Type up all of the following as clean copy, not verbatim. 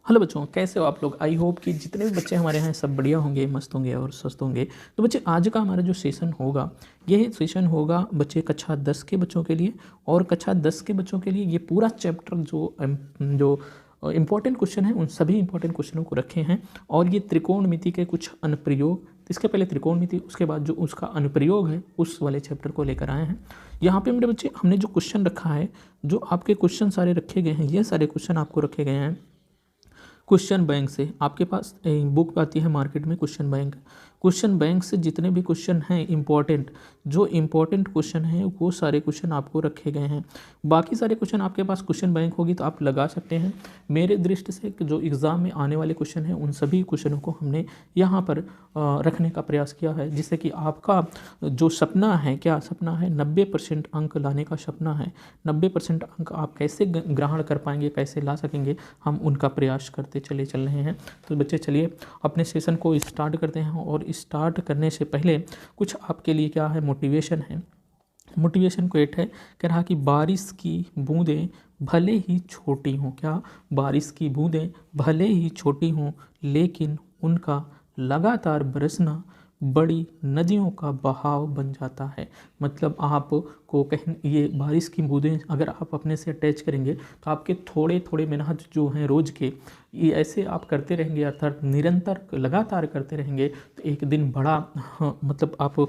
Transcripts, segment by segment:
Hello बच्चों, कैसे हो आप लोग। आई होप कि जितने भी बच्चे हमारे यहाँ सब बढ़िया होंगे, मस्त होंगे और स्वस्थ होंगे। तो बच्चे, आज का हमारा जो सेशन होगा, ये सेशन होगा बच्चे कक्षा 10 के बच्चों के लिए। और कक्षा 10 के बच्चों के लिए ये पूरा चैप्टर जो इम्पोर्टेंट क्वेश्चन है, उन सभी इंपॉर्टेंट क्वेश्चनों को रखे हैं। और ये त्रिकोणमिति के कुछ अनुप्रयोग, इसके पहले त्रिकोणमिति, उसके बाद जो उसका अनुप्रयोग है, उस वाले चैप्टर को लेकर आए हैं। यहाँ पे मेरे बच्चे हमने जो क्वेश्चन रखा है, जो आपके क्वेश्चन सारे रखे गए हैं, ये सारे क्वेश्चन आपको रखे गए हैं क्वेश्चन बैंक से। आपके पास बुक आती है मार्केट में, क्वेश्चन बैंक से जितने भी क्वेश्चन हैं इम्पॉर्टेंट, जो इम्पॉर्टेंट क्वेश्चन हैं वो सारे क्वेश्चन आपको रखे गए हैं। बाकी सारे क्वेश्चन आपके पास क्वेश्चन बैंक होगी तो आप लगा सकते हैं। मेरे दृष्टि से जो एग्ज़ाम में आने वाले क्वेश्चन हैं, उन सभी क्वेश्चनों को हमने यहाँ पर रखने का प्रयास किया है, जिससे कि आपका जो सपना है, क्या सपना है, 90% अंक लाने का सपना है। 90% अंक आप कैसे ग्रहण कर पाएंगे, कैसे ला सकेंगे, हम उनका प्रयास करते चल रहे हैं। तो बच्चे, चलिए अपने सेशन को स्टार्ट करते हैं। और स्टार्ट करने से पहले कुछ आपके लिए क्या है, मोटिवेशन है। मोटिवेशन क्वेट है, कह रहा कि बारिश की बूंदें भले ही छोटी हों, क्या, बारिश की बूंदें भले ही छोटी हों, लेकिन उनका लगातार बरसना बड़ी नदियों का बहाव बन जाता है। मतलब आपको कहीं ये बारिश की बूंदें अगर आप अपने से अटैच करेंगे तो आपके थोड़े थोड़े मेहनत जो हैं रोज़ के, ये ऐसे आप करते रहेंगे, अर्थात निरंतर लगातार करते रहेंगे, तो एक दिन बड़ा मतलब आप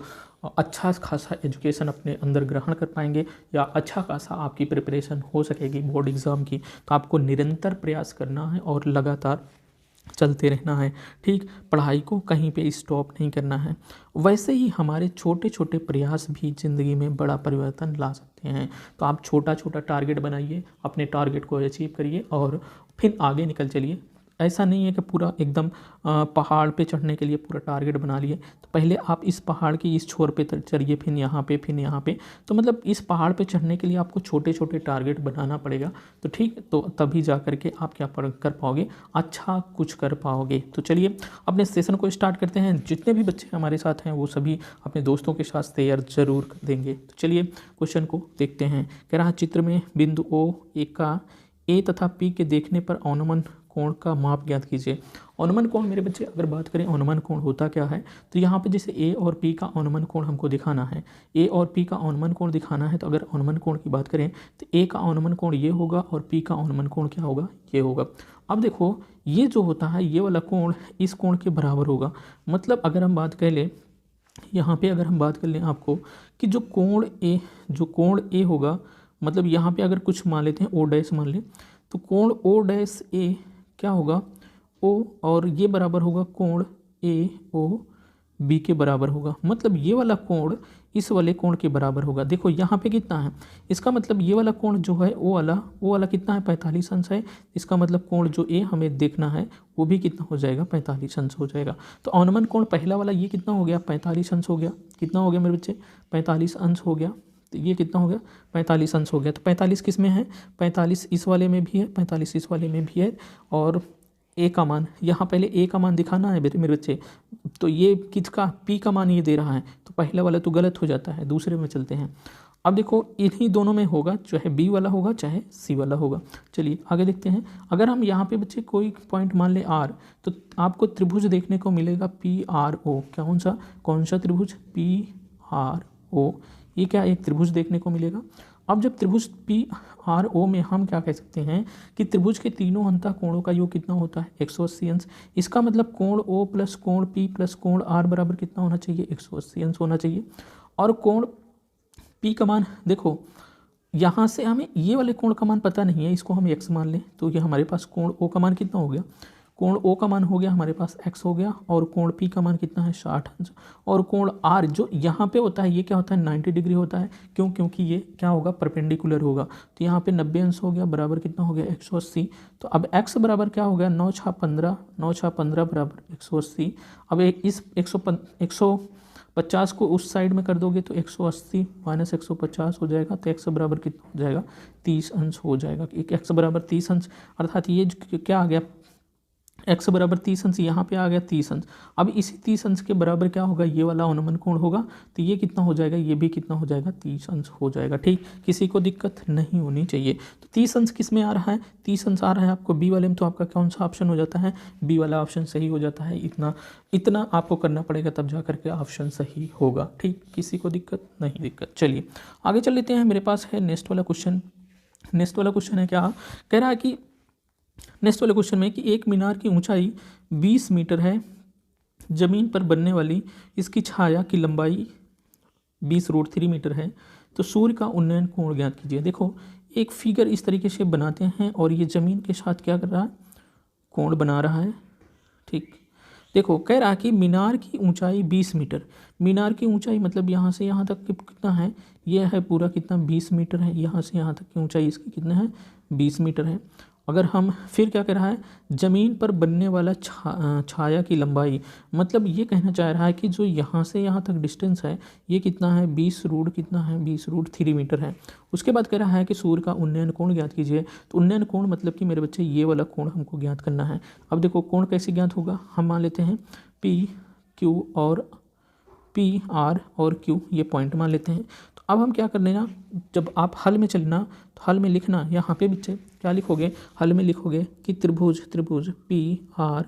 अच्छा खासा एजुकेशन अपने अंदर ग्रहण कर पाएंगे, या अच्छा खासा आपकी प्रिपरेशन हो सकेगी बोर्ड एग्ज़ाम की। तो आपको निरंतर प्रयास करना है और लगातार चलते रहना है। ठीक, पढ़ाई को कहीं पे स्टॉप नहीं करना है। वैसे ही हमारे छोटे छोटे प्रयास भी ज़िंदगी में बड़ा परिवर्तन ला सकते हैं। तो आप छोटा छोटा टारगेट बनाइए, अपने टारगेट को अचीव करिए और फिर आगे निकल चलिए। ऐसा नहीं है कि पूरा एकदम पहाड़ पे चढ़ने के लिए पूरा टारगेट बना लिए। तो पहले आप इस पहाड़ की इस छोर पे चढ़िए, फिर यहाँ पे, फिर यहाँ पे। तो मतलब इस पहाड़ पे चढ़ने के लिए आपको छोटे छोटे टारगेट बनाना पड़ेगा। तो ठीक, तो तभी जा करके आप क्या कर पाओगे, अच्छा कुछ कर पाओगे। तो चलिए अपने सेशन को स्टार्ट करते हैं। जितने भी बच्चे हमारे साथ हैं वो सभी अपने दोस्तों के साथ शेयर जरूर कर देंगे। तो चलिए क्वेश्चन को देखते हैं। कह रहा चित्र में बिंदु ओ एक का ए तथा पी के देखने पर अनुमान कोण का माप ज्ञात कीजिए। अनुमान कोण मेरे बच्चे, अगर बात करें अनुमान कोण होता क्या है, तो यहाँ पे जैसे ए और पी का अनुमान कोण हमको दिखाना है, ए और पी का अनुमान कोण दिखाना है। तो अगर अनुमान कोण की बात करें तो ए का अनुमान कोण ये होगा और पी का अनुमान कोण क्या होगा, ये होगा। अब देखो, ये जो होता है, ये वाला कोण इस कोण के बराबर होगा। मतलब अगर हम बात कर लें यहाँ पे, अगर हम बात कर लें आपको कि जो कोण ए होगा, मतलब यहाँ पे अगर कुछ मान लेते हैं ओ डैश मान लें, तो कोण ओ डैश ए क्या होगा, ओ, और ये बराबर होगा कोण ए ओ बी के बराबर होगा। मतलब ये वाला कोण इस वाले कोण के बराबर होगा। देखो यहाँ पे कितना है, इसका मतलब ये वाला कोण जो है वो वाला कितना है, 45 अंश है। इसका मतलब कोण जो ए हमें देखना है वो भी कितना हो जाएगा, 45 अंश हो जाएगा। तो अनुमान कोण पहला वाला ये कितना हो गया, 45 अंश हो गया। कितना हो गया मेरे बच्चे, 45 अंश हो गया। तो ये कितना हो गया, 45 अंश हो गया। तो 45 किस में है, 45 इस वाले में भी है, 45 इस वाले में भी है। और ए का मान, यहाँ पहले ए का मान दिखाना है मेरे बच्चे। तो ये किसका, पी का मान ये दे रहा है, तो पहला वाला तो गलत हो जाता है, दूसरे में चलते हैं। अब देखो, इन्हीं दोनों में होगा, चाहे बी वाला होगा चाहे सी वाला होगा। चलिए आगे देखते हैं। अगर हम यहाँ पे बच्चे कोई पॉइंट मान ले आर, तो आपको त्रिभुज देखने को मिलेगा पी आर ओ। कौन सा त्रिभुज, पी आर ओ। ये क्या, एक त्रिभुज देखने को मिलेगा। अब जब त्रिभुज पी आर ओ में हम क्या कह सकते हैं कि त्रिभुज के तीनों अंतः कोणों का योग कितना होता है, 180 अंश। इसका मतलब कोण ओ प्लस कोण पी प्लस कोण आर बराबर कितना होना चाहिए, 180 अंश होना चाहिए। और कोण पी का मान देखो, यहाँ से हमें ये वाले कोण का मान पता नहीं है, इसको हम x मान लें, तो ये हमारे पास कोण ओ का मान कितना हो गया, कोण ओ का मान हो गया हमारे पास x हो गया। और कोण पी का मान कितना है, 60 अंश। और कोण आर जो यहाँ पे होता है, ये क्या होता है, 90 डिग्री होता है। क्यों, क्योंकि ये क्या होगा, परपेंडिकुलर होगा। तो यहाँ पे 90 अंश हो गया, बराबर कितना हो गया, 180। तो अब x बराबर क्या हो गया, 9 छः 15, 9 छः 15 बराबर 180। अब इस 150 को उस साइड में कर दोगे तो 180 माइनस 150 हो जाएगा। तो x बराबर कितना हो जाएगा, 30 अंश हो जाएगा। एक x बराबर 30 अंश, अर्थात ये क्या आ गया, x बराबर 30 अंश, यहाँ पे आ गया 30 अंश। अब इसी 30 अंश के बराबर क्या होगा, ये वाला अनुमान कोण होगा, तो ये कितना हो जाएगा, ये भी कितना हो जाएगा, 30 अंश हो जाएगा। ठीक, किसी को दिक्कत नहीं होनी चाहिए। तो 30 अंश किस में आ रहा है, 30 अंश आ रहा है आपको बी वाले में, तो आपका कौन सा ऑप्शन हो जाता है, बी वाला ऑप्शन सही हो जाता है। इतना आपको करना पड़ेगा तब जा करके ऑप्शन सही होगा। ठीक, किसी को दिक्कत नहीं दिक्कत। चलिए आगे चल लेते हैं। मेरे पास है नेक्स्ट वाला क्वेश्चन। नेक्स्ट वाला क्वेश्चन है क्या, कह रहा है कि नेक्स्ट वाले क्वेश्चन में कि एक मीनार की ऊंचाई 20 मीटर है, ज़मीन पर बनने वाली इसकी छाया की लंबाई 20√3 मीटर है, तो सूर्य का उन्नयन कोण ज्ञात कीजिए। देखो एक फिगर इस तरीके से बनाते हैं और ये ज़मीन के साथ क्या कर रहा है, कोण बना रहा है। ठीक, देखो कह रहा है कि मीनार की ऊंचाई 20 मीटर, मीनार की ऊंचाई मतलब यहाँ से यहाँ तक कितना है, ये है पूरा कितना 20 मीटर है, यहाँ से यहाँ तक की ऊंचाई इसकी कितना है 20 मीटर है। अगर हम फिर क्या कह रहा है, ज़मीन पर बनने वाला छाया की लंबाई, मतलब ये कहना चाह रहा है कि जो यहाँ से यहाँ तक डिस्टेंस है ये कितना है 20√3 मीटर है। उसके बाद कह रहा है कि सूर्य का उन्नयन कोण ज्ञात कीजिए। तो उन्नयन कोण मतलब कि मेरे बच्चे ये वाला कोण हमको ज्ञात करना है। अब देखो कोण कैसे ज्ञात होगा, हम मान लेते हैं पी आर और क्यू ये पॉइंट मान लेते हैं। तो अब हम क्या कर लेना, जब आप हल में चलना तो हल में लिखना, यहाँ पे बच्चे क्या लिखोगे, हल में लिखोगे कि त्रिभुज पी आर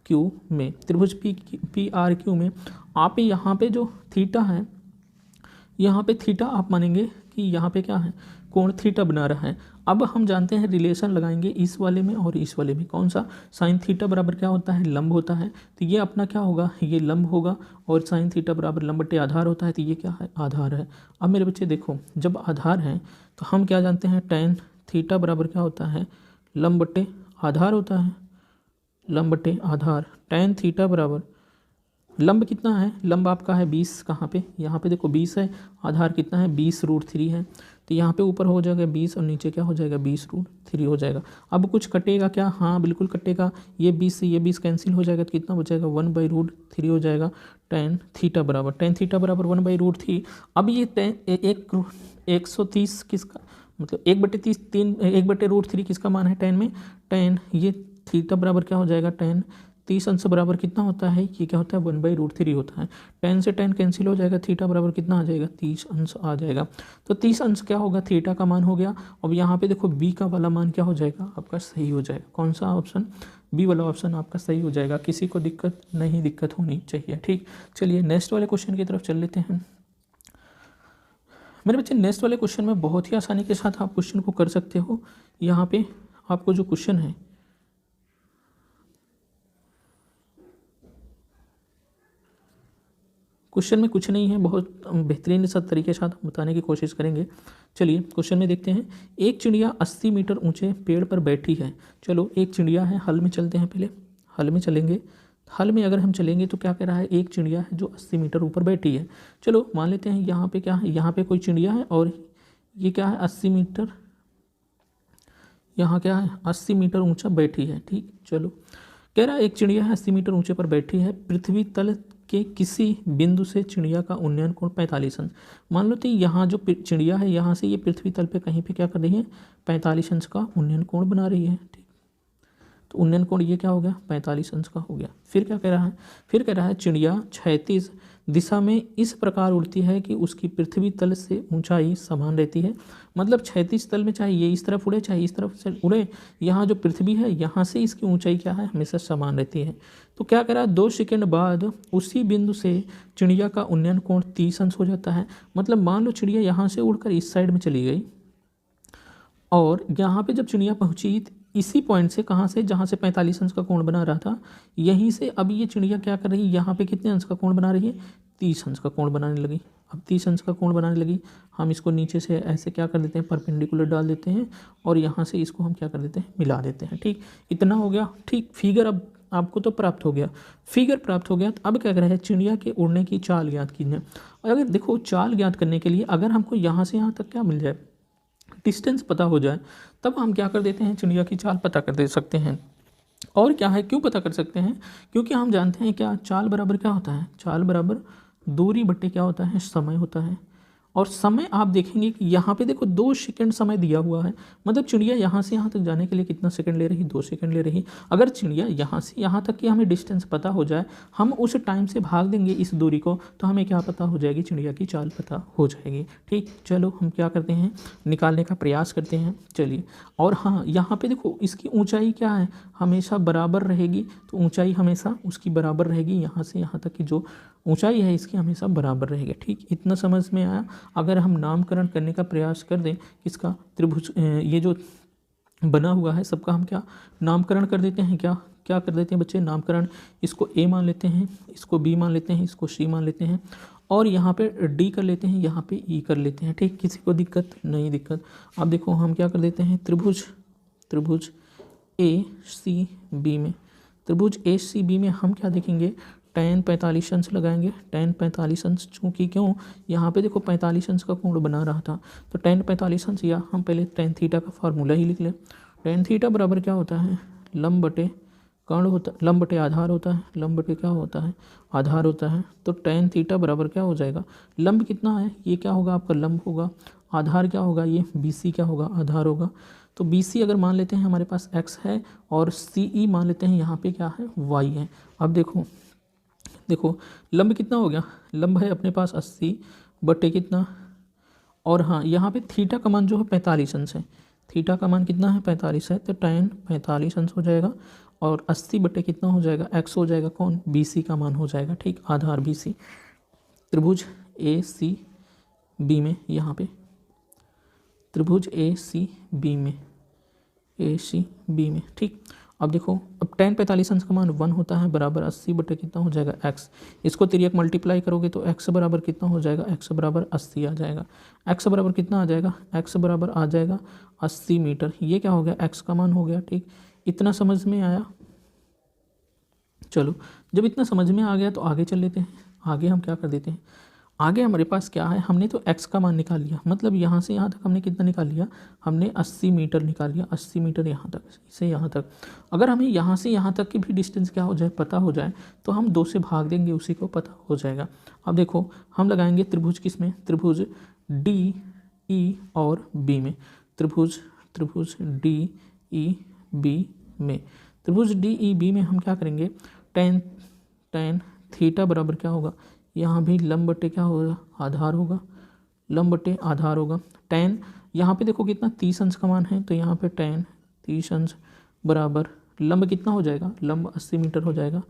क्यू में, त्रिभुज पी आर क्यू में आप यहाँ पे जो थीटा है, यहाँ पे थीटा आप मानेंगे कि यहाँ पे क्या है, कोण थीटा बना रहा है। अब हम जानते हैं रिलेशन लगाएंगे इस वाले में और इस वाले में, कौन सा, साइन थीटा बराबर क्या होता है, लंब होता है। तो ये अपना क्या होगा, ये लंब होगा, और साइन थीटा बराबर लंब बटे आधार होता है, तो ये क्या है, आधार है। अब मेरे बच्चे देखो जब आधार है तो हम क्या जानते हैं, टेन थीटा बराबर क्या होता है, लंब बटे आधार होता है, लंब बटे आधार। टेन थीटा बराबर लंब कितना है, लंब आपका है 20, कहाँ पे, यहाँ पे देखो 20 है, आधार कितना है 20√3 है। तो यहाँ पे ऊपर हो जाएगा 20 और नीचे क्या हो जाएगा 20√3 हो जाएगा। अब कुछ कटेगा क्या, हाँ बिल्कुल कटेगा, ये 20 से ये 20 कैंसिल हो जाएगा, तो कितना बचेगा 1/√3 हो जाएगा। टेन थीटा बराबर 1/√3। अब ये 130 किसका, मतलब 1/√3 किसका मान है, टेन में, टेन ये थीटा बराबर क्या हो जाएगा, टेन 30 अंश बराबर कितना होता है, ये क्या होता है 1/√3 होता है। 10 से 10 कैंसिल हो जाएगा, थीटा बराबर कितना आ जाएगा 30 अंश आ जाएगा। तो 30 अंश क्या होगा, थीटा का मान हो गया। अब यहाँ पे देखो बी का वाला मान क्या हो जाएगा आपका, सही हो जाएगा। कौन सा ऑप्शन, बी वाला ऑप्शन आपका सही हो जाएगा। किसी को दिक्कत होनी चाहिए। ठीक, चलिए नेक्स्ट वाले क्वेश्चन की तरफ चल लेते हैं। मेरे बच्चे नेक्स्ट वाले क्वेश्चन में बहुत ही आसानी के साथ आप क्वेश्चन को कर सकते हो। यहाँ पे आपको जो क्वेश्चन है, क्वेश्चन में कुछ नहीं है, बहुत बेहतरीन सा तरीके से हम बताने की कोशिश करेंगे। चलिए क्वेश्चन में देखते हैं, एक चिड़िया 80 मीटर ऊंचे पेड़ पर बैठी है। चलो एक चिड़िया है, हल में चलते हैं, पहले हल में चलेंगे। हल में अगर हम चलेंगे तो क्या कह रहा है, एक चिड़िया है जो 80 मीटर ऊपर बैठी है। चलो मान लेते हैं यहाँ पे क्या है, यहाँ पे कोई चिड़िया है और ये क्या है 80 मीटर, यहाँ क्या है 80 मीटर ऊंचा बैठी है। ठीक, चलो कह रहा है एक चिड़िया है 80 मीटर ऊंचे पर बैठी है, पृथ्वी तल के किसी बिंदु से चिड़िया का उन्नयन कोण 45 अंश। मान लो तो यहाँ जो चिड़िया है यहाँ से ये पृथ्वी तल पे कहीं पे क्या कर रही है, 45 अंश का उन्नयन कोण बना रही है। ठीक, तो उन्नयन कोण ये क्या हो गया 45 अंश का हो गया। फिर क्या कह रहा है, फिर कह रहा है चिड़िया 36 दिशा में इस प्रकार उड़ती है कि उसकी पृथ्वी तल से ऊंचाई समान रहती है। मतलब 36 तल में चाहे ये इस तरफ उड़े चाहे इस तरफ से उड़े, यहाँ जो पृथ्वी है यहाँ से इसकी ऊंचाई क्या है, हमेशा समान रहती है। तो क्या कह रहा है, 2 सेकंड बाद उसी बिंदु से चिड़िया का उन्नयन कोण 30 अंश हो जाता है। मतलब मान लो चिड़िया यहाँ से उड़कर इस साइड में चली गई और यहाँ पे जब चिड़िया पहुँची इसी पॉइंट से, कहाँ से, जहाँ से 45 अंश का कोण बना रहा था, यहीं से अब ये चिड़िया क्या कर रही है, यहाँ पे कितने अंश का कोण बना रही है, 30 अंश का कोण बनाने लगी। अब 30 अंश का कोण बनाने लगी, हम इसको नीचे से ऐसे क्या कर देते हैं, परपेंडिकुलर डाल देते हैं और यहाँ से इसको हम क्या कर देते हैं, मिला देते हैं। ठीक, इतना हो गया। ठीक, फिगर अब आपको तो प्राप्त हो गया, फिगर प्राप्त हो गया। तो अब क्या कर रहे हैं, चिड़िया के उड़ने की चाल ज्ञात कीजिए। और अगर देखो चाल ज्ञात करने के लिए अगर हमको यहाँ से यहाँ तक क्या मिल जाए, डिस्टेंस पता हो जाए, तब हम क्या कर देते हैं, चिड़िया की चाल पता कर दे सकते हैं। और क्या है, क्यों पता कर सकते हैं, क्योंकि हम जानते हैं क्या, चाल बराबर क्या होता है, चाल बराबर दूरी बट्टे क्या होता है, समय होता है। और समय आप देखेंगे कि यहाँ पे देखो 2 सेकंड समय दिया हुआ है, मतलब चिड़िया यहाँ से यहाँ तक जाने के लिए कितना सेकंड ले रही, 2 सेकंड ले रही। अगर चिड़िया यहाँ से यहाँ तक की हमें डिस्टेंस पता हो जाए, हम उस टाइम से भाग देंगे इस दूरी को, तो हमें क्या पता हो जाएगी, चिड़िया की चाल पता हो जाएगी। ठीक, चलो हम क्या करते हैं, निकालने का प्रयास करते हैं। चलिए, और हाँ यहाँ पे देखो इसकी ऊंचाई क्या है, हमेशा बराबर रहेगी, तो ऊंचाई हमेशा उसकी बराबर रहेगी, यहाँ से यहाँ तक की जो ऊंचाई है इसकी हमेशा बराबर रहेगी। ठीक, इतना समझ में आया। अगर हम नामकरण करने का प्रयास कर दें इसका, त्रिभुज ये जो बना हुआ है सबका हम क्या नामकरण कर देते हैं, क्या क्या कर देते हैं बच्चे, नामकरण। इसको ए मान लेते हैं, इसको बी मान लेते हैं, इसको सी मान लेते हैं, और यहाँ पे डी कर लेते हैं, यहाँ पे ई कर लेते हैं। ठीक, किसी को दिक्कत नहीं, दिक्कत। अब देखो हम क्या कर देते हैं, त्रिभुज ए सी बी में, त्रिभुज ए सी बी में हम क्या देखेंगे, tan 45 अंश लगाएंगे। tan 45 अंश, चूँकि क्यों यहाँ पे देखो 45 अंश का कोण बना रहा था, तो tan 45 अंश, या हम पहले tan थीटा का फार्मूला ही लिख लें। tan थीटा बराबर क्या होता है, लंब बटे कर्ण होता, लंब बटे आधार होता है, लंब बटे क्या होता है, आधार होता है। तो tan थीटा बराबर क्या हो जाएगा, लंब कितना है, ये क्या होगा आपका लंब होगा, आधार क्या होगा, ये BC क्या होगा, आधार होगा। तो BC अगर मान लेते हैं हमारे पास x है, और CE मान लेते हैं यहाँ पे क्या है, y है। अब देखो लंब कितना हो गया, लंब है अपने पास 80 बटे कितना, और हाँ यहाँ पे थीटा का मान जो है 45 अंश है, थीटा का मान कितना है 45 है, तो tan 45 अंश हो जाएगा, और 80 बटे कितना हो जाएगा, x हो जाएगा, कौन, BC का मान हो जाएगा। ठीक, आधार BC, त्रिभुज ACB में, यहाँ पे त्रिभुज ACB में, ठीक। अब देखो, अब tan 45 अंश का मान 1 होता है, बराबर 80 बटे कितना हो जाएगा, x। इसको तिर्यक मल्टीप्लाई करोगे तो x बराबर कितना हो जाएगा, x बराबर 80 आ जाएगा। x बराबर कितना आ जाएगा, x बराबर आ जाएगा 80 मीटर। ये क्या हो गया, x का मान हो गया। ठीक, इतना समझ में आया। चलो, जब इतना समझ में आ गया तो आगे चल लेते हैं। आगे हम क्या कर देते हैं, आगे हमारे पास क्या है, हमने तो x का मान निकाल लिया, मतलब यहाँ से यहाँ तक हमने कितना निकाल लिया, हमने 80 मीटर निकाल लिया, 80 मीटर यहाँ तक से यहाँ तक। अगर हमें यहाँ से यहाँ तक की भी डिस्टेंस क्या हो जाए, पता हो जाए, तो हम 2 से भाग देंगे, उसी को पता हो जाएगा। अब देखो हम लगाएंगे त्रिभुज किस में, त्रिभुज DE और B में, त्रिभुज DEB में, त्रिभुज DEB में हम क्या करेंगे, tan थीटा बराबर क्या होगा, यहाँ भी लंब बटे क्या होगा, आधार होगा, लंब बटे आधार होगा। tan यहाँ पे देखो कितना 30 अंश का मान है, तो यहाँ पे tan 30 अंश बराबर लंब कितना हो जाएगा, लंब 80 मीटर हो जाएगा,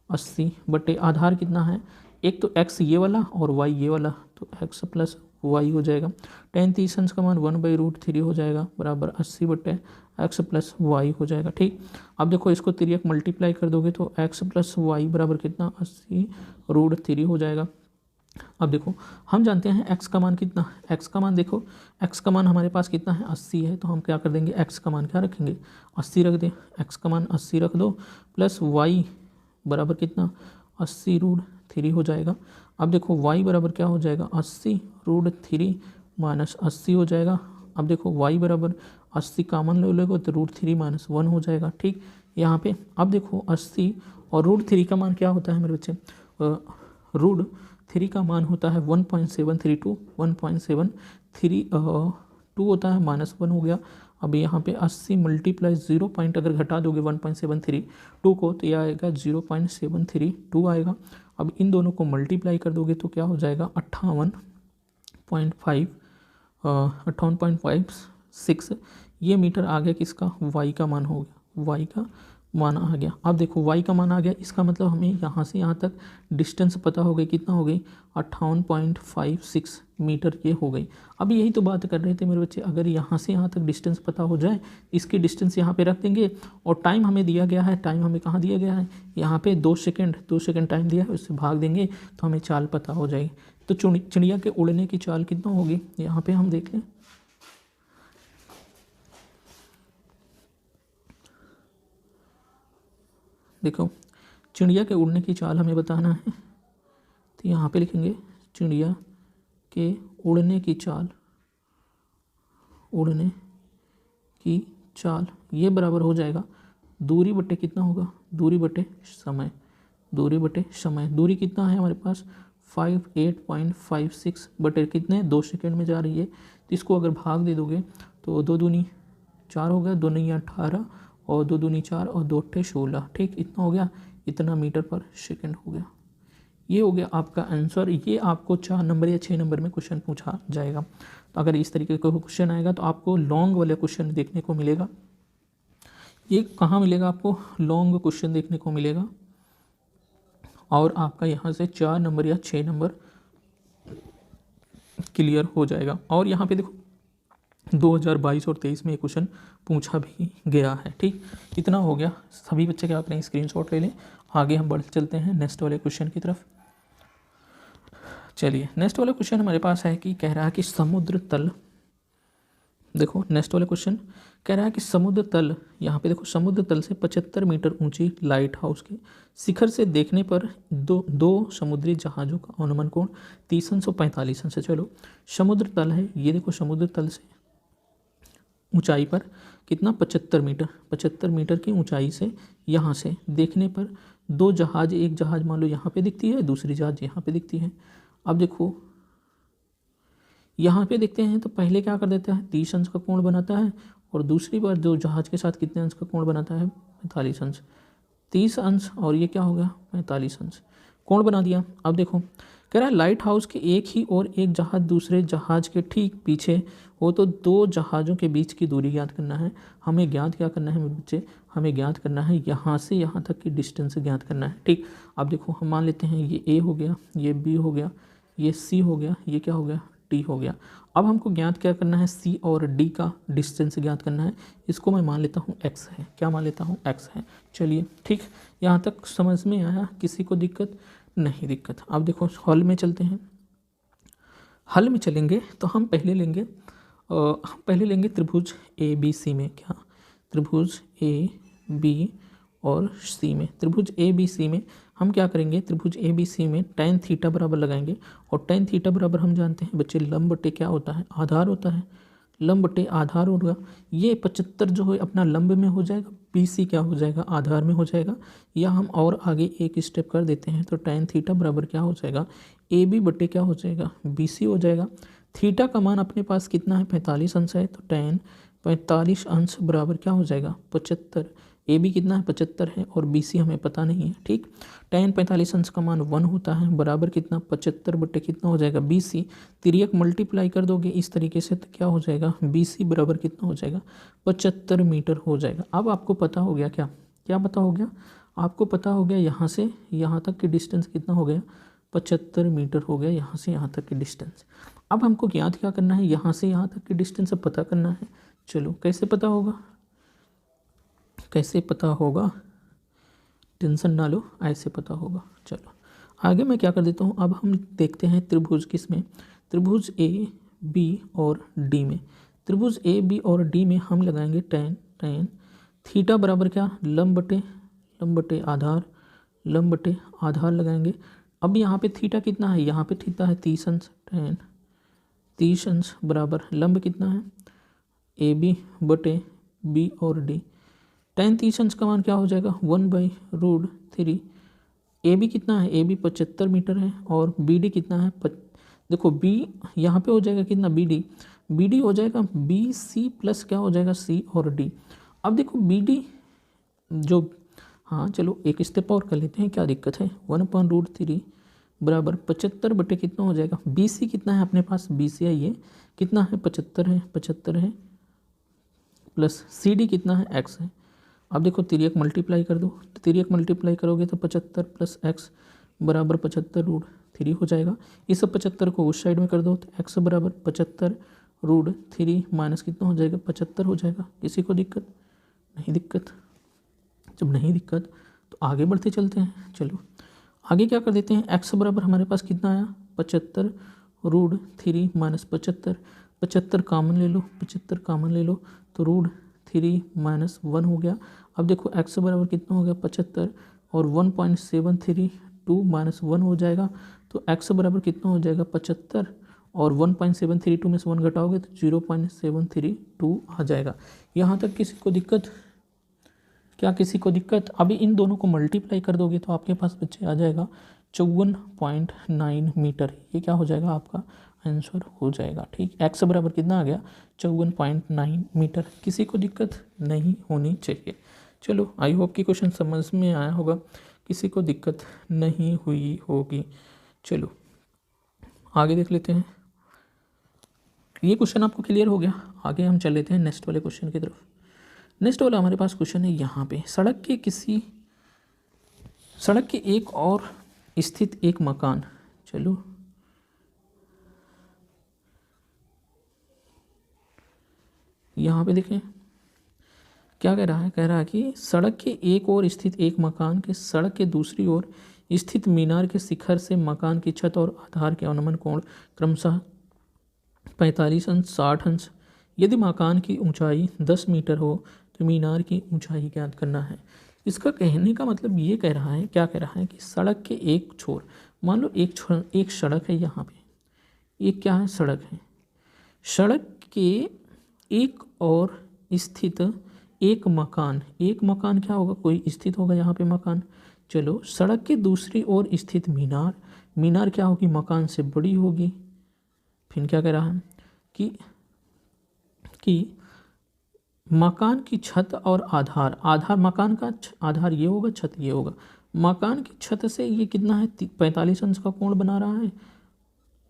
80 बटे आधार कितना है, एक तो x ये वाला और y ये वाला, तो x प्लस y हो जाएगा। tan 30 अंश का मान 1/√3 हो जाएगा, बराबर 80 बटे x प्लस y हो जाएगा। ठीक, अब देखो इसको तिर्यक मल्टीप्लाई कर दोगे तो x प्लस वाई बराबर कितना, 80√3 हो जाएगा। अब देखो हम जानते हैं x का मान कितना, x का मान देखो, x का मान हमारे पास कितना है, 80 है, तो हम क्या कर देंगे, x का मान क्या रखेंगे, 80 रख दें, x का मान 80 रख दो, प्लस y बराबर कितना, 80√3 हो जाएगा। अब देखो y बराबर क्या हो जाएगा, 80√3 माइनस 80 हो जाएगा। अब देखो y बराबर 80 कामन ले लोगे तो √3 माइनस 1 हो जाएगा। ठीक, यहाँ पे अब देखो 80 और √3 का मान क्या होता है मेरे बच्चे, √3 का मान होता है 1.732, 1.732 होता है, माइनस 1 हो गया। अब यहाँ पे 80 मल्टीप्लाई 0 पॉइंट अगर घटा दोगे 1.732 को, तो यह आएगा 0.732 आएगा। अब इन दोनों को मल्टीप्लाई कर दोगे तो क्या हो जाएगा, 58.56 ये मीटर आ गया, किसका, y का मान हो गया, y का मान आ गया। अब देखो y का मान आ गया, इसका मतलब हमें यहाँ से यहाँ तक डिस्टेंस पता हो गई, कितना हो गई, 58.56 मीटर ये हो गई। अब यही तो बात कर रहे थे मेरे बच्चे, अगर यहाँ से यहाँ तक डिस्टेंस पता हो जाए, इसकी डिस्टेंस यहाँ पे रख देंगे, और टाइम हमें दिया गया है, टाइम हमें कहाँ दिया गया है, यहाँ पे 2 सेकंड टाइम दिया है, उससे भाग देंगे तो हमें चाल पता हो जाएगी। तो चिड़िया के उड़ने की चाल कितना होगी, यहाँ पे हम देख लें। देखो चिड़िया के उड़ने की चाल हमें बताना है, तो यहाँ पे लिखेंगे चिड़िया के उड़ने की चाल, ये बराबर हो जाएगा दूरी बटे कितना होगा, दूरी बटे समय। दूरी कितना है हमारे पास, 58.56 बटे कितने 2 सेकेंड में जा रही है। तो इसको अगर भाग दे दोगे तो 2 दूनी 4 हो गया, 2 नहीं 18 और 2 दूनी 4 और 2 अट्ठे 16। ठीक, इतना हो गया, इतना मीटर पर सेकेंड हो गया। ये हो गया आपका आंसर। ये आपको 4 नंबर या 6 नंबर में क्वेश्चन पूछा जाएगा। तो अगर इस तरीके का क्वेश्चन आएगा तो आपको लॉन्ग वाला क्वेश्चन देखने को मिलेगा। ये कहाँ मिलेगा आपको? लॉन्ग क्वेश्चन देखने को मिलेगा और आपका यहाँ से 4 नंबर या 6 नंबर क्लियर हो जाएगा। और यहाँ पे देखो 2022 और 23 में ये क्वेश्चन पूछा भी गया है। ठीक, इतना हो गया। सभी बच्चे क्या करें, स्क्रीनशॉट ले लें। आगे हम बढ़ चलते हैं नेक्स्ट वाले क्वेश्चन की तरफ। चलिए, नेक्स्ट वाला क्वेश्चन हमारे पास है कि कह रहा है कि समुद्र तल, देखो नेक्स्ट वाला क्वेश्चन कह रहा है कि समुद्र तल, यहाँ पे देखो समुद्र तल से 75 मीटर ऊंची लाइट हाउस के शिखर से देखने पर दो समुद्री जहाज़ों का अनुमान कोण 30 अंश और 45 अंश है। चलो, समुद्र तल है, ये देखो समुद्र तल से ऊंचाई पर कितना 75 मीटर की ऊंचाई से यहाँ से देखने पर 2 जहाज, एक जहाज मान लो यहाँ पे दिखती है, दूसरी जहाज यहाँ पे दिखती है। अब देखो यहाँ पे देखते हैं तो पहले क्या कर देता है 30 अंश का कोण बनाता है और दूसरी बार जो जहाज के साथ कितने अंश का कोण बनाता है 45 अंश। 30 अंश और ये क्या हो गया 45 अंश कोण बना दिया। अब देखो कह रहा है लाइट हाउस के एक ही और एक जहाज दूसरे जहाज के ठीक पीछे हो तो 2 जहाज़ों के बीच की दूरी ज्ञात करना है। हमें ज्ञात क्या करना है मेरे बच्चे, हमें ज्ञात करना है यहाँ से यहाँ तक की डिस्टेंस ज्ञात करना है। ठीक, अब देखो हम मान लेते हैं ये ए हो गया, ये बी हो गया, ये सी हो गया, ये क्या हो गया डी हो गया। अब हमको ज्ञात क्या करना है, सी और डी का डिस्टेंस ज्ञात करना है। इसको मैं मान लेता हूँ एक्स है, क्या मान लेता हूँ एक्स है। चलिए ठीक, यहाँ तक समझ में आया, किसी को दिक्कत नहीं दिक्कत। अब देखो हल में चलते हैं। हल में चलेंगे तो हम पहले लेंगे त्रिभुज ए बी सी में, क्या त्रिभुज ए बी और सी में, त्रिभुज ए बी सी में हम क्या करेंगे, त्रिभुज ए बी सी में tan थीटा बराबर लगाएंगे। और tan थीटा बराबर हम जानते हैं बच्चे लंब बटे क्या होता है, आधार होता है, लंब बटे आधार होगा। ये 75 जो है अपना लंब में हो जाएगा, बी सी क्या हो जाएगा आधार में हो जाएगा। या हम और आगे एक स्टेप कर देते हैं तो tan थीटा बराबर क्या हो जाएगा ए बी बटे क्या हो जाएगा बी सी हो जाएगा। थीटा का मान अपने पास कितना है 45 अंश है, तो tan 45 अंश बराबर क्या हो जाएगा 75। ए बी कितना है 75 है और बी सी हमें पता नहीं है। ठीक, tan 45 अंश का मान 1 होता है, बराबर कितना 75 बटे कितना हो जाएगा बी सी। तिर्यक मल्टीप्लाई कर दोगे इस तरीके से तो क्या हो जाएगा बी सी बराबर कितना हो जाएगा 75 मीटर हो जाएगा। अब आपको पता हो गया, क्या क्या पता हो गया आपको पता हो गया, यहाँ से यहाँ तक की डिस्टेंस कितना हो गया 75 मीटर हो गया, यहाँ से यहाँ तक की डिस्टेंस। अब हमको ज्ञात क्या करना है, यहाँ से यहाँ तक की डिस्टेंस पता करना है। चलो कैसे पता होगा, कैसे पता होगा, टेंशन ना लो, ऐसे पता होगा। चलो आगे मैं क्या कर देता हूँ, अब हम देखते हैं त्रिभुज किस में, त्रिभुज ए बी और डी में। त्रिभुज ए बी और डी में हम लगाएंगे tan थीटा बराबर क्या लंब बटे आधार लगाएंगे। अब यहाँ पे थीटा कितना है, यहाँ पे थीटा है 30 अंश, tan 30 अंश बराबर लंब कितना है ए बी बटे बी और डी। tan 30 अंश का मान क्या हो जाएगा 1/√3। ए बी कितना है, ए बी 75 मीटर है और बी डी कितना है देखो बी यहाँ पे हो जाएगा कितना बी डी हो जाएगा बी सी प्लस क्या हो जाएगा सी और डी। अब देखो बी डी जो, हाँ चलो एक स्टेप और कर लेते हैं, क्या दिक्कत है 1/√3 बराबर 75 बटे कितना हो जाएगा बी सी कितना है अपने पास, बी सी है ये कितना है 75 है प्लस सी डी कितना है एक्स है। अब देखो तिर्यक मल्टीप्लाई कर दो, तो तिर्यक मल्टीप्लाई करोगे तो 75 प्लस एक्स बराबर 75√3 हो जाएगा। इस 75 को उस साइड में कर दो तो एक्स बराबर 75√3 माइनस कितना हो जाएगा 75 हो जाएगा। किसी को दिक्कत नहीं दिक्कत, जब नहीं दिक्कत तो आगे बढ़ते चलते हैं। चलो आगे क्या कर देते हैं, एक्स बराबर हमारे पास कितना आया 75√3 माइनस 75 कॉमन ले लो, 75 कॉमन ले लो तो √3 माइनस 1 हो गया। अब देखो x बराबर कितना हो गया 75 और 1.732 माइनस 1 हो जाएगा, तो x बराबर कितना हो जाएगा 75 और 1.732 में से 1 घटाओगे तो 0.732 आ जाएगा। यहाँ तक किसी को दिक्कत, क्या किसी को दिक्कत? अभी इन दोनों को मल्टीप्लाई कर दोगे तो आपके पास बच्चे आ जाएगा 54.9 मीटर। ये क्या हो जाएगा आपका आंसर हो जाएगा। ठीक, एक्स बराबर कितना आ गया 54.9 मीटर। किसी को दिक्कत नहीं होनी चाहिए। चलो आई होप कि क्वेश्चन समझ में आया होगा, किसी को दिक्कत नहीं हुई होगी। चलो आगे देख लेते हैं। ये क्वेश्चन आपको क्लियर हो गया। आगे हम चल लेते हैं नेक्स्ट वाले क्वेश्चन की तरफ। नेक्स्ट वाला हमारे पास क्वेश्चन है यहाँ पे, सड़क के एक और स्थित एक मकान। चलो यहाँ पे देखें क्या कह रहा है। कह रहा है कि सड़क के एक ओर स्थित एक मकान के सड़क के दूसरी ओर स्थित मीनार के शिखर से मकान की छत और आधार के अनुमान कोण क्रमशः 45 अंश 60 अंश। यदि मकान की ऊंचाई 10 मीटर हो तो मीनार की ऊंचाई ज्ञात करना है। इसका कहने का मतलब ये कह रहा है, क्या कह रहा है कि सड़क के एक छोर, मान लो एक सड़क है यहाँ पे, एक क्या है सड़क है, सड़क के एक और स्थित एक मकान क्या होगा, कोई स्थित होगा यहाँ पे मकान। चलो सड़क के दूसरी ओर स्थित मीनार क्या होगी, मकान से बड़ी होगी। फिर क्या कह रहा है कि मकान की छत और आधार मकान का आधार ये होगा, छत ये होगा। मकान की छत से ये कितना है 45 अंश का कोण बना रहा है,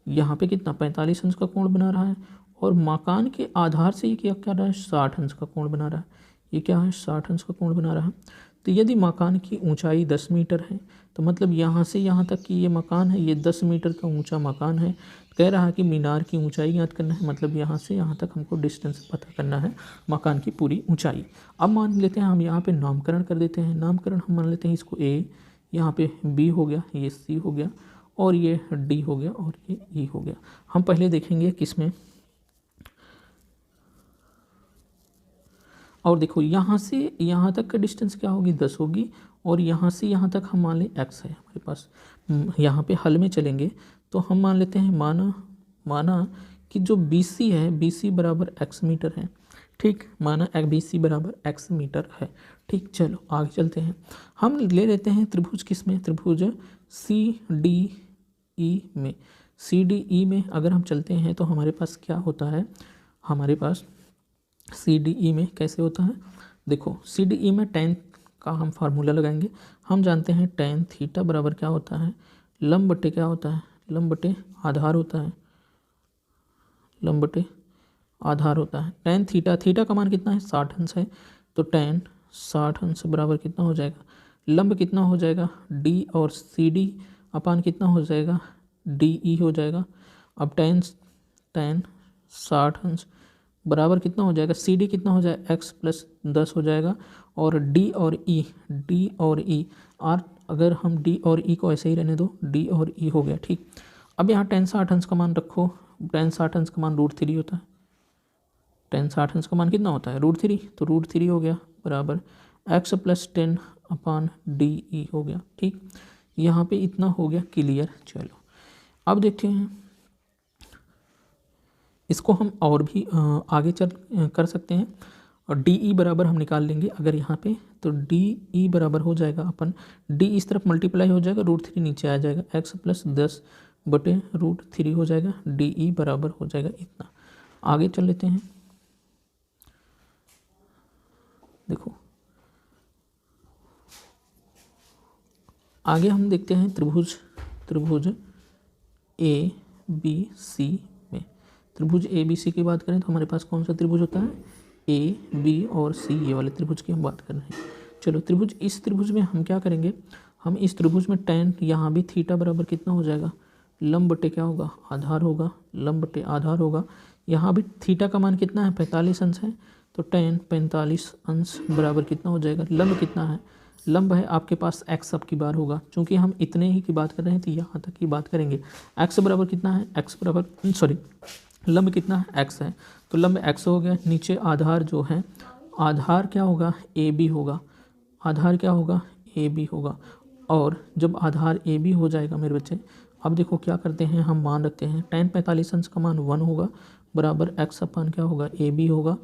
यहाँ पे कितना 45 अंश का कोण बना रहा है। और मकान के आधार से ये क्या कर रहा है 60 अंश का कोण बना रहा है। ये क्या है 60 अंश का कोण बना रहा है। तो यदि मकान की ऊंचाई 10 मीटर है तो मतलब यहाँ से यहाँ तक कि ये मकान है, ये 10 मीटर का ऊंचा मकान है। कह रहा है कि मीनार की ऊंचाई ज्ञात करना है, मतलब यहाँ से यहाँ तक हमको डिस्टेंस पता करना है मकान की पूरी ऊंचाई। अब मान लेते हैं हम यहाँ पे नामकरण कर देते हैं। नामकरण हम मान लेते हैं इसको ए, यहाँ पे बी हो गया, ये सी हो गया, और ये डी हो गया, और ये ई हो गया। हम पहले देखेंगे किसमें, और देखो यहाँ से यहाँ तक का डिस्टेंस क्या होगी 10 होगी, और यहाँ से यहाँ तक हम मान लें x है हमारे पास। यहाँ पे हल में चलेंगे तो हम मान लेते हैं, माना कि जो BC है, BC बराबर x मीटर है। ठीक, माना BC बराबर x मीटर है। ठीक, चलो आगे चलते हैं। हम ले लेते हैं त्रिभुज किस में, त्रिभुज CDE में। CDE में अगर हम चलते हैं तो हमारे पास क्या होता है, हमारे पास CDE में कैसे होता है, देखो CDE में tan का हम फार्मूला लगाएंगे। हम जानते हैं tan थीटा बराबर क्या होता है, लंब बटे क्या होता है, लंब बटे आधार होता है, लंब बटे आधार होता है। tan थीटा का मान कितना है 60 अंश है, तो tan 60 अंश बराबर कितना हो जाएगा, लंब कितना हो जाएगा D और CD अपान कितना हो जाएगा DE हो जाएगा। अब tan 60 अंश बराबर कितना हो जाएगा, CD कितना हो जाएगा x प्लस 10 हो जाएगा, और D और E आर, अगर हम D और E को ऐसे ही रहने दो, D और E हो गया। ठीक, अब यहाँ tan 60 अंश का मान रखो, tan 60 अंश का मान √3 होता है। tan 60 अंश का मान कितना होता है √3, तो √3 हो गया बराबर x प्लस 10 अपान DE हो गया। ठीक, यहाँ पे इतना हो गया क्लियर। चलो अब देखते हैं, इसको हम और भी आगे कर सकते हैं, और DE बराबर हम निकाल लेंगे अगर यहाँ पे, तो DE बराबर हो जाएगा अपन, D इस तरफ मल्टीप्लाई हो जाएगा, √3 नीचे आ जाएगा, x प्लस 10 बटे √3 हो जाएगा, DE बराबर हो जाएगा इतना। आगे चल लेते हैं। देखो आगे हम देखते हैं त्रिभुज ABC में। त्रिभुज ABC की बात करें तो हमारे पास कौन सा त्रिभुज होता है, A B और C, ये वाले त्रिभुज की हम बात कर रहे हैं। चलो इस त्रिभुज में हम क्या करेंगे, हम इस त्रिभुज में tan यहाँ भी थीटा बराबर कितना हो जाएगा, लंब बटे क्या होगा आधार होगा, लंब बटे आधार होगा। यहाँ भी थीटा का मान कितना है 45 अंश है, तो tan 45 अंश बराबर कितना हो जाएगा, लंब कितना है, लंब है आपके पास x अब की बार होगा, चूँकि हम इतने ही की बात कर रहे हैं तो यहाँ तक की बात करेंगे। x बराबर कितना है, लंब कितना है x है, तो लंब x हो गया। नीचे आधार जो है, आधार क्या होगा AB होगा, आधार क्या होगा AB होगा। और जब आधार AB हो जाएगा मेरे बच्चे, अब देखो क्या करते हैं, हम मान रखते हैं tan 45 अंश का मान 1 होगा बराबर x अपान क्या होगा AB होगा।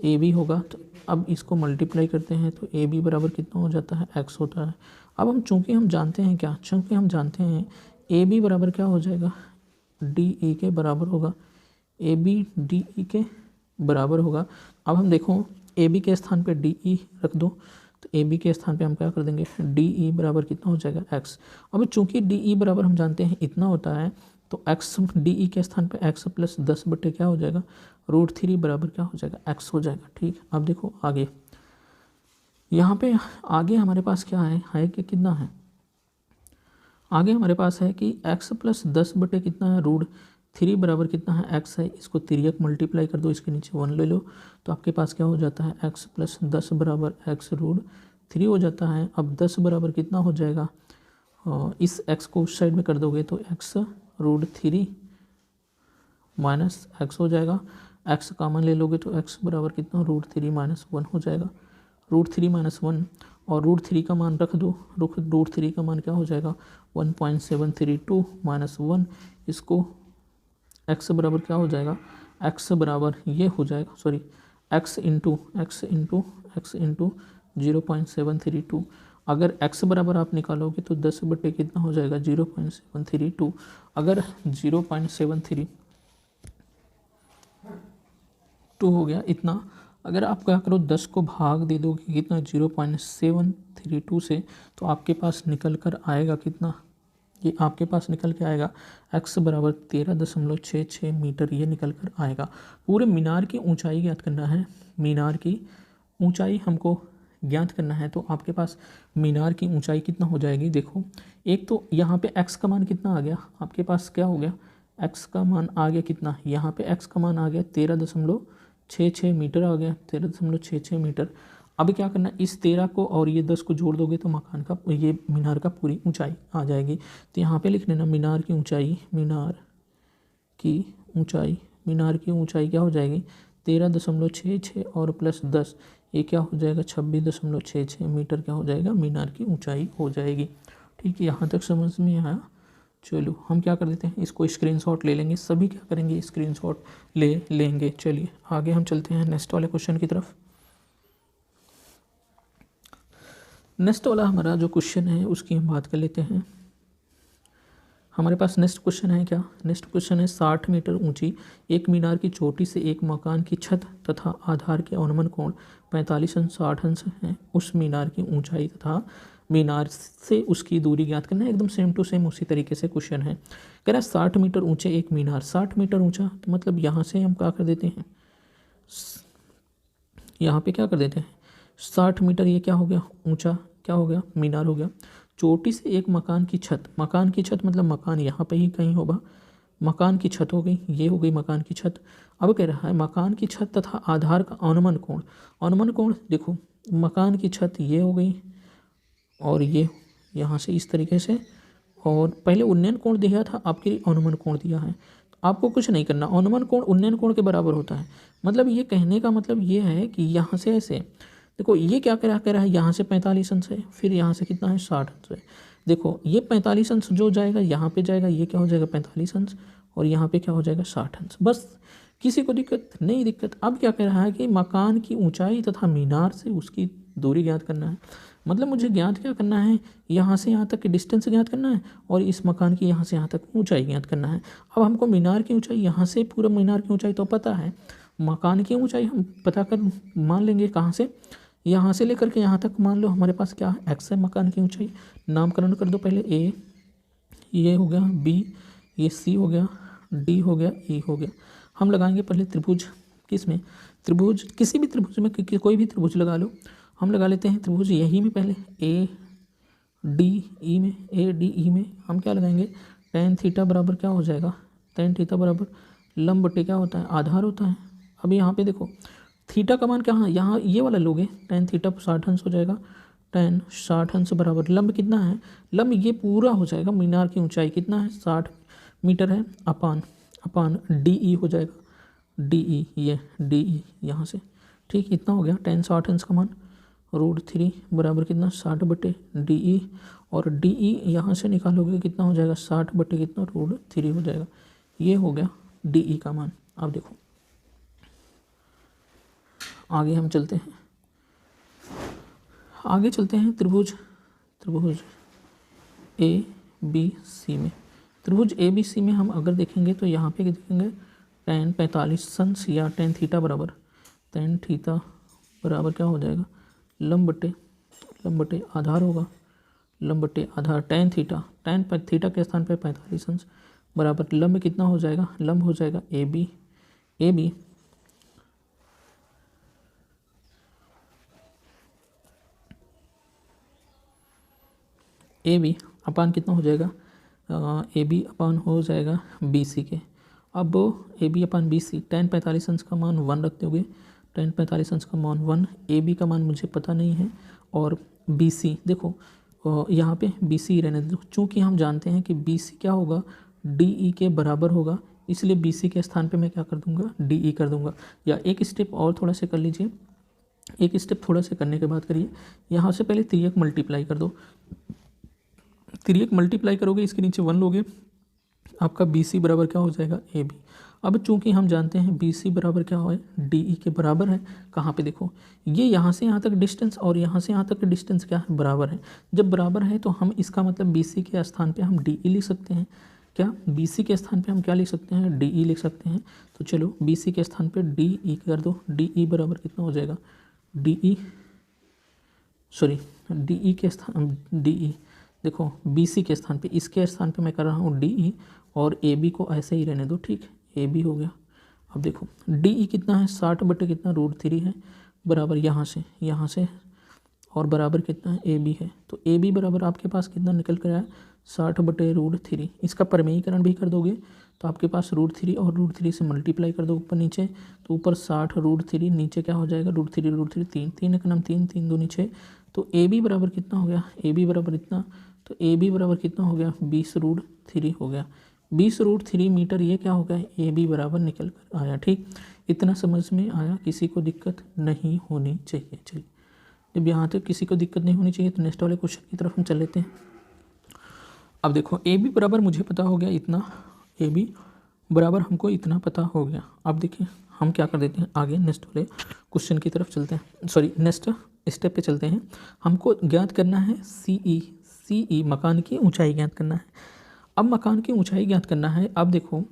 ए बी होगा। तो अब इसको मल्टीप्लाई करते हैं तो ए बी बराबर कितना हो जाता है, एक्स होता है। अब हम चूँकि हम जानते हैं क्या, चूँकि हम जानते हैं ए बी बराबर क्या हो जाएगा, डी ई के बराबर होगा, ए बी डी ई के बराबर होगा। अब हम देखो ए बी के स्थान पे डी ई रख दो, तो ए बी के स्थान पे हम क्या कर देंगे, डी ई बराबर कितना हो जाएगा, एक्स। अब चूंकि डी ई बराबर हम जानते हैं इतना होता है, तो एक्स डी ई के स्थान पे एक्स प्लस 10 बटे क्या हो जाएगा, √3 बराबर क्या हो जाएगा, एक्स हो जाएगा। ठीक, अब देखो आगे, यहाँ पे आगे हमारे पास क्या है कि कितना है, आगे हमारे पास है कि x प्लस 10 बटे कितना है, √3 बराबर कितना है, x है। इसको तिर्यक मल्टीप्लाई कर दो, इसके नीचे 1 ले लो, तो आपके पास क्या हो जाता है, x प्लस 10 बराबर x √3 हो जाता है। अब 10 बराबर कितना हो जाएगा, इस x को उस साइड में कर दोगे तो x √3 माइनस एक्स हो जाएगा। x कॉमन ले लोगे तो x बराबर कितना, √3 माइनस 1 हो जाएगा, √3 माइनस 1, और √3 का मान रख दो, √3 का मान क्या हो जाएगा, 1.732 माइनस 1, इसको x बराबर क्या हो जाएगा, x बराबर ये हो जाएगा, सॉरी x इंटू 0.732। अगर x बराबर आप निकालोगे तो 10 बटे कितना हो जाएगा, 0.732। अगर 0.732 हो गया इतना, अगर आप क्या करो 10 को भाग दे दोगे कितना, 0.732 से, तो आपके पास निकल कर आएगा कितना, ये आपके पास निकल के आएगा x बराबर 13.66 मीटर, ये निकल कर आएगा। पूरे मीनार की ऊंचाई ज्ञात करना है, मीनार की ऊंचाई हमको ज्ञात करना है, तो आपके पास मीनार की ऊंचाई कितना हो जाएगी। देखो एक तो यहाँ पे x का मान कितना आ गया, आपके पास क्या हो गया, x का मान आ गया कितना, यहाँ पे x का मान आ गया 13.66 मीटर आ गया, 13.66 मीटर। अब क्या करना, इस 13 को और ये 10 को जोड़ दोगे तो मकान का, ये मीनार का पूरी ऊंचाई आ जाएगी। तो यहाँ पे लिख लेना मीनार की ऊंचाई, मीनार की ऊंचाई क्या हो जाएगी, 13.66 और प्लस 10, ये क्या हो जाएगा, 26.66 मीटर क्या हो जाएगा, मीनार की ऊंचाई हो जाएगी। ठीक है, यहाँ तक समझ में आया। चलो हम क्या कर देते हैं, इसको स्क्रीनशॉट ले लेंगे, सभी क्या करेंगे, स्क्रीनशॉट ले लेंगे। चलिए आगे हम चलते हैं नेक्स्ट वाले क्वेश्चन की तरफ। नेक्स्ट वाला हमारा जो क्वेश्चन है उसकी हम बात कर लेते हैं। हमारे पास नेक्स्ट क्वेश्चन है क्या, नेक्स्ट क्वेश्चन है 60 मीटर ऊंची एक मीनार की चोटी से एक मकान की छत तथा आधार के अनुमान कोण 45 अंश 60 अंश है। उस मीनार की ऊंचाई तथा मीनार से उसकी दूरी ज्ञात करना है। एकदम सेम टू सेम उसी तरीके से क्वेश्चन है। कह रहा है 60 मीटर ऊंचे एक मीनार, 60 मीटर ऊंचा, तो मतलब यहाँ से हम क्या कर देते हैं, यहाँ पे क्या कर देते हैं 60 मीटर, ये क्या हो गया, ऊंचा क्या हो गया, मीनार हो गया। चोटी से एक मकान की छत, मकान की छत मतलब मकान यहाँ पे ही कहीं होगा, मकान की छत हो गई, ये हो गई मकान की छत। अब कह रहा है मकान की छत तथा आधार का अनुमान कोण, अनुमान कोण देखो मकान की छत ये हो गई और ये यहाँ से इस तरीके से, और पहले उन्नयन कोण दिया था, आपके लिए अनुमान कोण दिया है। आपको कुछ नहीं करना, अनुमान कोण उन्नयन कोण के बराबर होता है। मतलब ये कहने का मतलब ये है कि यहाँ से ऐसे देखो, ये क्या कह रहा है, यहाँ से 45 अंश है, फिर यहाँ से कितना है 60 अंश है। देखो ये 45 अंश जो जाएगा यहाँ पे जाएगा, ये क्या हो जाएगा 45 अंश, और यहाँ पे क्या हो जाएगा 60 अंश। बस किसी को दिक्कत नहीं, दिक्कत। अब क्या कह रहा है कि मकान की ऊंचाई तथा मीनार से उसकी दूरी ज्ञात करना है। मतलब मुझे ज्ञात क्या करना है, यहाँ से यहाँ तक की डिस्टेंस ज्ञात करना है और इस मकान की यहाँ से यहाँ तक ऊंचाई ज्ञात करना है। अब हमको मीनार की ऊंचाई, यहाँ से पूरा मीनार की ऊंचाई तो पता है, मकान की ऊंचाई हम पता कर मान लेंगे कहाँ से, यहाँ से लेकर के यहाँ तक मान लो हमारे पास क्या है, एक्स है मकान की ऊंचाई। नामकरण कर दो पहले, ए ये हो गया, बी ये सी हो गया, डी हो गया, ई हो गया। हम लगाएंगे पहले त्रिभुज, किस में, त्रिभुज किसी भी त्रिभुज में, कोई भी त्रिभुज लगा लो। हम लगा लेते हैं त्रिभुज यही में, पहले ए डी ई में, ए डी ई में हम क्या लगाएंगे, tan थीटा बराबर क्या हो जाएगा, tan थीटा बराबर लंब बटे क्या होता है, आधार होता है। अब यहाँ पे देखो थीटा का मान क्या, यहाँ ये वाला लोगे tan थीटा 60 अंश हो जाएगा, tan 60 अंश बराबर लंब कितना है, लंब ये पूरा हो जाएगा, मीनार की ऊंचाई कितना है 60 मीटर है, अपान डी ई हो जाएगा, डी ई ये डी ई यहाँ से, ठीक इतना हो गया। tan 60 अंश का मान √3 बराबर कितना 60 बटे डी ई, और डी ई यहाँ से निकालोगे कितना हो जाएगा 60 बटे कितना √3 हो जाएगा, ये हो गया डी ई का मान। अब देखो आगे हम चलते हैं, आगे चलते हैं त्रिभुज ए बी सी में। त्रिभुज ए बी सी में हम अगर देखेंगे तो यहाँ पे देखेंगे tan 45 या tan थीटा बराबर क्या हो जाएगा, लंब बटे आधार होगा, लंब बटे आधार tan थीटा के स्थान पे 45 अंश बराबर लंब कितना हो जाएगा, लंब हो जाएगा ए बी अपान कितना हो जाएगा, ए बी अपान हो जाएगा बी सी के। अब A B upon B C tan 45 अंश का मान 1 रखते हुए, tan 45 अंश का मान 1, ए बी का मान मुझे पता नहीं है, और बी सी देखो यहाँ पे बी सी रहने दो, चूँकि हम जानते हैं कि बी सी क्या होगा, डी ई के बराबर होगा, इसलिए बी सी के स्थान पे मैं क्या कर दूंगा, डी ई कर दूंगा। या एक स्टेप और थोड़ा से कर लीजिए, एक स्टेप थोड़ा से करने के बाद करिए, यहाँ से पहले 3 मल्टीप्लाई कर दो, 3 मल्टीप्लाई करोगे इसके नीचे 1 लोगे, आपका बी सी बराबर क्या हो जाएगा, ए बी। अब चूंकि हम जानते हैं बी सी बराबर क्या है, डी ई के बराबर है, कहाँ पे देखो ये यहाँ से यहाँ तक डिस्टेंस और यहाँ से यहाँ तक डिस्टेंस क्या है, बराबर है। जब बराबर है तो हम इसका मतलब बी सी के स्थान पे हम डी ई लिख सकते हैं, क्या बी सी के स्थान पे हम क्या लिख सकते हैं, डी ई लिख सकते हैं। तो चलो बी सी के स्थान पे डी ई कर दो, डी ई बराबर कितना हो जाएगा, डी ई के स्थान डी ई देखो बी सी के स्थान पे, इसके स्थान पे मैं कर रहा हूँ डी ई, और ए बी को ऐसे ही रहने दो, ठीक, ए बी हो गया। अब देखो डी ई कितना है, 60 बटे कितना, √3 है, बराबर यहाँ से और बराबर कितना है, ए बी है। तो ए बी बराबर आपके पास कितना निकल कर आया, 60 बटे √3। इसका परिमेयीकरण भी कर दोगे तो आपके पास √3 और √3 से मल्टीप्लाई कर दो ऊपर नीचे, तो ऊपर 60 √3, नीचे क्या हो जाएगा, √3 3 का नाम 3 3 2 6। तो ए बी बराबर कितना हो गया, ए बी बराबर इतना, तो ए बी बराबर कितना हो गया, 20√3 हो गया, 20√3 मीटर। ये क्या हो गया, ए बी बराबर निकल कर आया। ठीक, इतना समझ में आया, किसी को दिक्कत नहीं होनी चाहिए। चलिए, जब यहाँ तक किसी को दिक्कत नहीं होनी चाहिए तो नेक्स्ट वाले क्वेश्चन की तरफ हम चल लेते हैं। अब देखो ए बी बराबर मुझे पता हो गया इतना, ए बी बराबर हमको इतना पता हो गया। अब देखिए हम क्या कर देते हैं, आगे नेक्स्ट वाले क्वेश्चन की तरफ चलते हैं, सॉरी नेक्स्ट स्टेप पे चलते हैं। हमको ज्ञात करना है सी मकान की ऊंचाई ज्ञात करना है। अब मकान की ऊंचाई ज्ञात करना है। अब देखो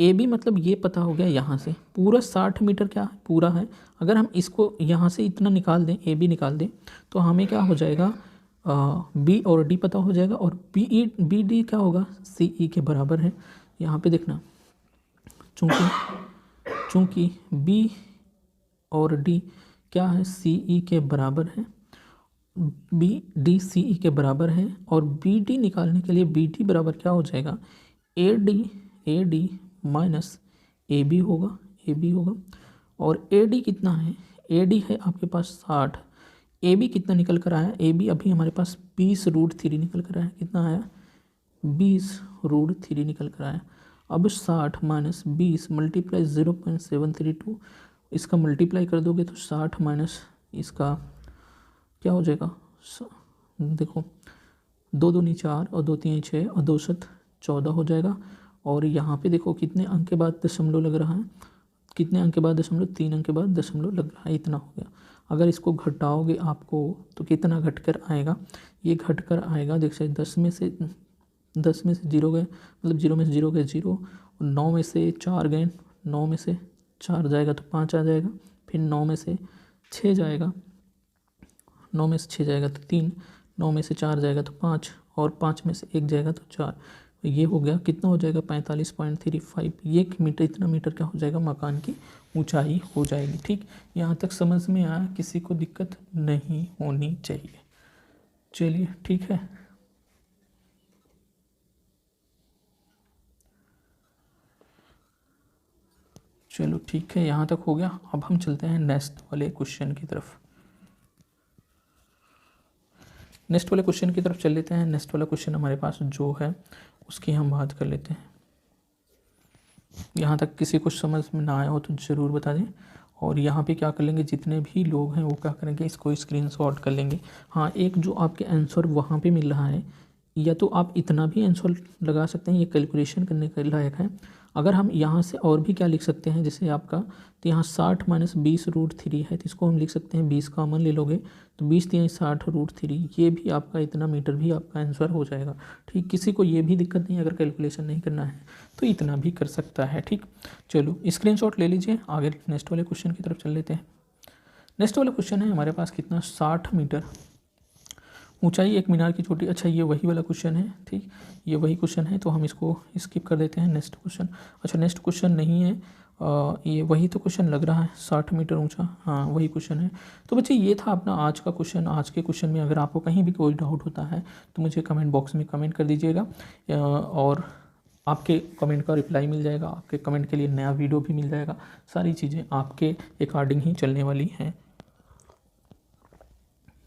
ए बी मतलब ये पता हो गया, यहाँ से पूरा 60 मीटर क्या है, पूरा है। अगर हम इसको यहाँ से इतना निकाल दें, ए बी निकाल दें, तो हमें क्या हो जाएगा, बी और डी पता हो जाएगा, और बी डी क्या होगा, सी ई के बराबर है। यहाँ पे देखना, चूँकि बी और डी क्या है, सी ई के बराबर है, बी डी सी ई के बराबर है, और बी डी निकालने के लिए बी डी बराबर क्या हो जाएगा, A D minus A B होगा। और ए डी कितना है, ए डी है आपके पास 60, ए बी कितना निकल कर आया, ए बी अभी हमारे पास 20√3 निकल कर आया। कितना आया, 20√3 निकल कर आया। अब 60 माइनस 20 मल्टीप्लाई 0.732, इसका मल्टीप्लाई कर दोगे तो 60 माइनस इसका क्या हो जाएगा, देखो 2 दूनी 4 और 2 3 6 और 2 7 14 हो जाएगा। और यहाँ पे देखो कितने अंक के बाद दशमलव लग रहा है, कितने अंक के बाद दशमलव, 3 अंक के बाद दशमलव लग रहा है, इतना हो गया। अगर इसको घटाओगे आपको तो कितना घट कर आएगा, ये घट कर आएगा, देखिए 10 में से 0 गए, मतलब 0 में से 0 गए 0, 9 में से 4 गए, 9 में से 4 जाएगा तो 5 आ जाएगा, फिर 9 में से 6 जाएगा, 9 में से 6 जाएगा तो 3, 9 में से 4 जाएगा तो 5, और 5 में से 1 जाएगा तो 4। ये हो गया, कितना हो जाएगा, 45.35। ये मीटर, इतना मीटर क्या हो जाएगा, मकान की ऊंचाई हो जाएगी। ठीक, यहाँ तक समझ में आया, किसी को दिक्कत नहीं होनी चाहिए। चलिए ठीक है, चलो ठीक है, यहाँ तक हो गया। अब हम चलते हैं नेक्स्ट वाले क्वेश्चन की तरफ। नेक्स्ट वाले क्वेश्चन की तरफ चल लेते हैं। नेक्स्ट वाला क्वेश्चन हमारे पास जो है उसकी हम बात कर लेते हैं। यहाँ तक किसी को समझ में ना आया हो तो ज़रूर बता दें। और यहाँ पे क्या कर लेंगे, जितने भी लोग हैं वो क्या करेंगे, इसको स्क्रीनशॉट कर लेंगे। हाँ, एक जो आपके आंसर वहाँ पे मिल रहा है, या तो आप इतना भी आंसर लगा सकते हैं, ये कैलकुलेशन करने के लायक है। अगर हम यहाँ से और भी क्या लिख सकते हैं, जैसे आपका तो यहाँ 60 - 20√3 है, तो इसको हम लिख सकते हैं 20 कॉमन ले लोगे तो 20 × 3 = 60√3, ये भी आपका इतना मीटर भी आपका आंसर हो जाएगा। ठीक, किसी को ये भी दिक्कत नहीं, अगर कैलकुलेशन नहीं करना है तो इतना भी कर सकता है। ठीक, चलो स्क्रीनशॉट ले लीजिए, आगे नेक्स्ट वाले क्वेश्चन की तरफ चल लेते हैं। नेक्स्ट वाला क्वेश्चन है हमारे पास कितना, 60 मीटर ऊंचाई एक मीनार की चोटी। अच्छा, ये वही वाला क्वेश्चन है। ठीक, ये वही क्वेश्चन है, तो हम इसको स्किप कर देते हैं। नेक्स्ट क्वेश्चन, अच्छा नेक्स्ट क्वेश्चन नहीं है, ये वही तो क्वेश्चन लग रहा है, 60 मीटर ऊंचा, हाँ वही क्वेश्चन है। तो बच्चे ये था अपना आज का क्वेश्चन। आज के क्वेश्चन में अगर आपको कहीं भी कोई डाउट होता है तो मुझे कमेंट बॉक्स में कमेंट कर दीजिएगा, और आपके कमेंट का रिप्लाई मिल जाएगा, आपके कमेंट के लिए नया वीडियो भी मिल जाएगा। सारी चीज़ें आपके अकॉर्डिंग ही चलने वाली हैं।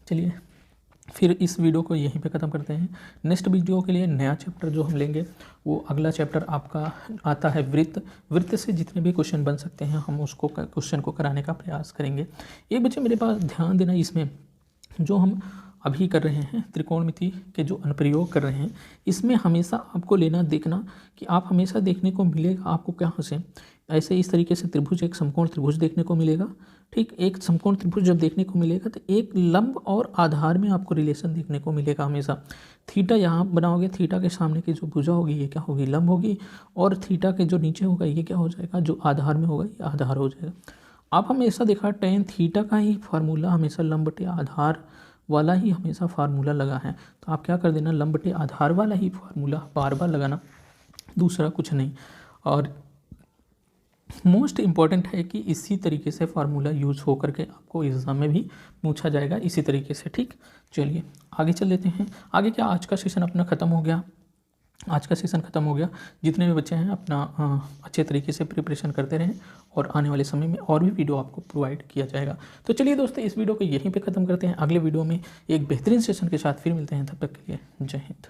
चलिए फिर इस वीडियो को यहीं पे ख़त्म करते हैं। नेक्स्ट वीडियो के लिए नया चैप्टर जो हम लेंगे, वो अगला चैप्टर आपका आता है वृत्त। वृत्त से जितने भी क्वेश्चन बन सकते हैं हम उसको क्वेश्चन को कराने का प्रयास करेंगे। एक बच्चे मेरे पास ध्यान देना, इसमें जो हम अभी कर रहे हैं त्रिकोणमिति के जो अनुप्रयोग कर रहे हैं, इसमें हमेशा आपको लेना देखना कि आप हमेशा देखने को मिलेगा आपको कहाँ से, ऐसे इस तरीके से त्रिभुज, एक समकोण त्रिभुज देखने को मिलेगा। ठीक, एक समकोण त्रिभुज जब देखने को मिलेगा तो एक लंब और आधार में आपको रिलेशन देखने को मिलेगा हमेशा। थीटा यहाँ बनाओगे, थीटा के सामने की जो भुजा होगी ये क्या होगी, लंब होगी, और थीटा के जो नीचे होगा ये क्या हो जाएगा, जो आधार में होगा ये आधार हो जाएगा। आप हमेशा देखा tan थीटा का ही फार्मूला हमेशा लंब बटे आधार वाला ही हमेशा फार्मूला लगा है, तो आप क्या कर देना, लंब बटे आधार वाला ही फार्मूला बार बार लगाना, दूसरा कुछ नहीं। और मोस्ट इम्पॉर्टेंट है कि इसी तरीके से फार्मूला यूज़ हो करके आपको एग्ज़ाम में भी पूछा जाएगा इसी तरीके से। ठीक, चलिए आगे चल लेते हैं। आगे क्या, आज का सेशन अपना ख़त्म हो गया, आज का सेशन ख़त्म हो गया। जितने भी बच्चे हैं अपना अच्छे तरीके से प्रिपरेशन करते रहें, और आने वाले समय में और भी वीडियो आपको प्रोवाइड किया जाएगा। तो चलिए दोस्तों, इस वीडियो को यहीं पे ख़त्म करते हैं। अगले वीडियो में एक बेहतरीन सेशन के साथ फिर मिलते हैं, तब तक के लिए जय हिंद।